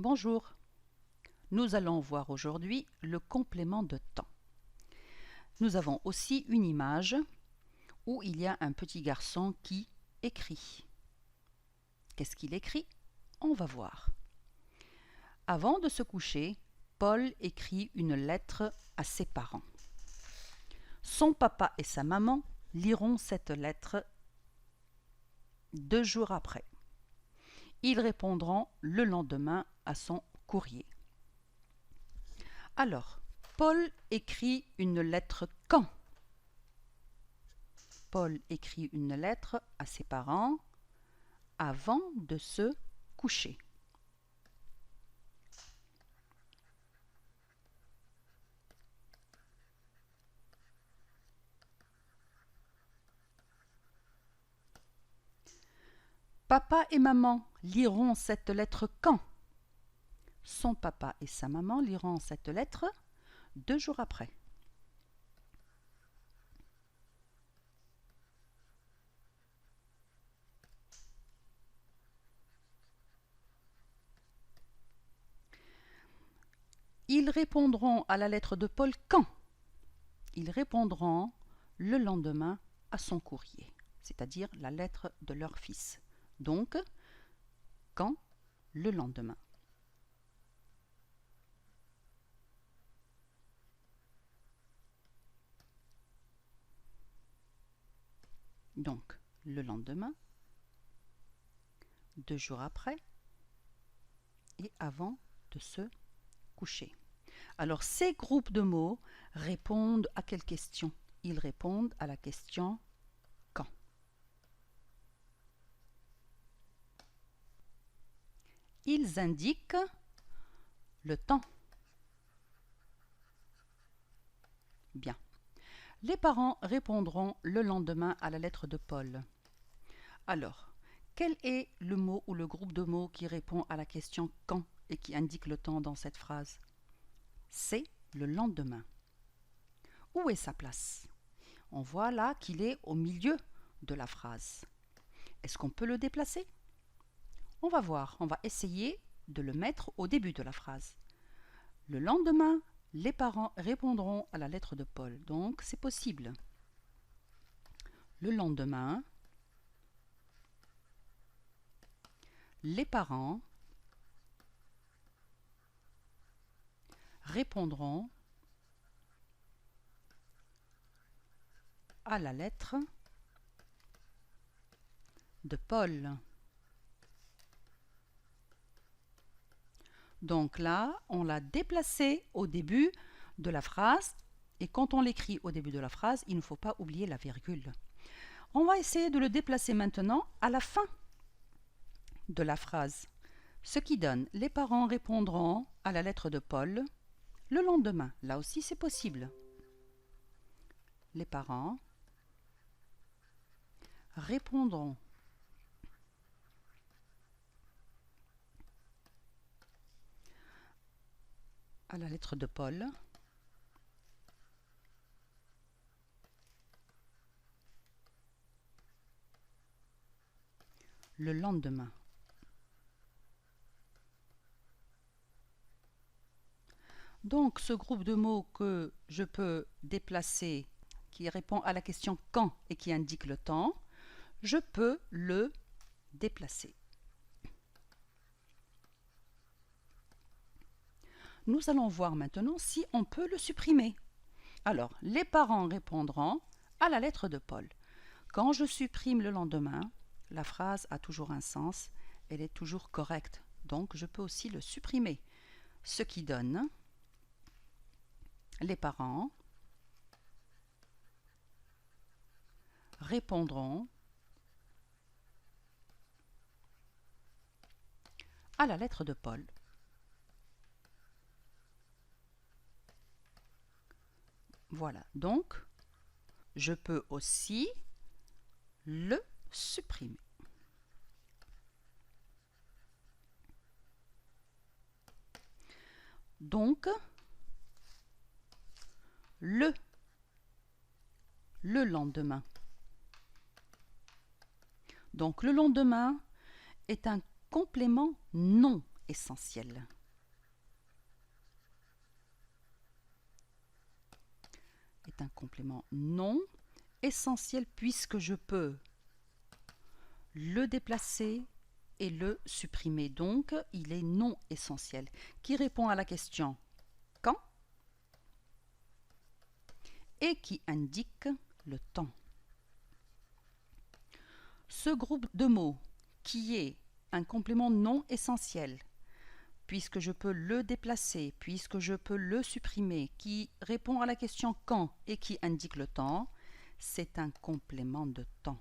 Bonjour, nous allons voir aujourd'hui le complément de temps. Nous avons aussi une image où il y a un petit garçon qui écrit. Qu'est-ce qu'il écrit? On va voir. Avant de se coucher, Paul écrit une lettre à ses parents. Son papa et sa maman liront cette lettre 2 jours après. Ils répondront le lendemain à son courrier. Alors, Paul écrit une lettre quand? Paul écrit une lettre à ses parents avant de se coucher. Papa et maman liront cette lettre quand? Son papa et sa maman liront cette lettre 2 jours après. Ils répondront à la lettre de Paul quand? Ils répondront le lendemain à son courrier, c'est-à-dire la lettre de leur fils. Donc, quand? Le lendemain. Donc, le lendemain, 2 jours après et avant de se coucher. Alors, ces groupes de mots répondent à quelle question? Ils répondent à la question quand. Ils indiquent le temps. Bien. Les parents répondront le lendemain à la lettre de Paul. Alors, quel est le mot ou le groupe de mots qui répond à la question quand et qui indique le temps dans cette phrase? C'est le lendemain. Où est sa place? On voit là qu'il est au milieu de la phrase. Est-ce qu'on peut le déplacer? On va voir, on va essayer de le mettre au début de la phrase. Le lendemain, les parents répondront à la lettre de Paul. Donc, c'est possible. Le lendemain, les parents répondront à la lettre de Paul. Donc là, on l'a déplacé au début de la phrase et quand on l'écrit au début de la phrase, il ne faut pas oublier la virgule. On va essayer de le déplacer maintenant à la fin de la phrase, ce qui donne les parents répondront à la lettre de Paul le lendemain. Là aussi, c'est possible. Les parents répondront à la lettre de Paul le lendemain. Donc, ce groupe de mots que je peux déplacer, qui répond à la question quand et qui indique le temps, je peux le déplacer. Nous allons voir maintenant si on peut le supprimer. Alors, les parents répondront à la lettre de Paul. Quand je supprime le lendemain, la phrase a toujours un sens, elle est toujours correcte. Donc, je peux aussi le supprimer. Ce qui donne les parents répondront à la lettre de Paul. Voilà, donc je peux aussi le supprimer. Donc, le lendemain. Donc, le lendemain est un complément non essentiel. est un complément non essentiel puisque je peux le déplacer et le supprimer. Donc, il est non essentiel. Qui répond à la question quand et qui indique le temps. Ce groupe de mots qui est un complément non essentiel, puisque je peux le déplacer, puisque je peux le supprimer, qui répond à la question quand et qui indique le temps, c'est un complément de temps.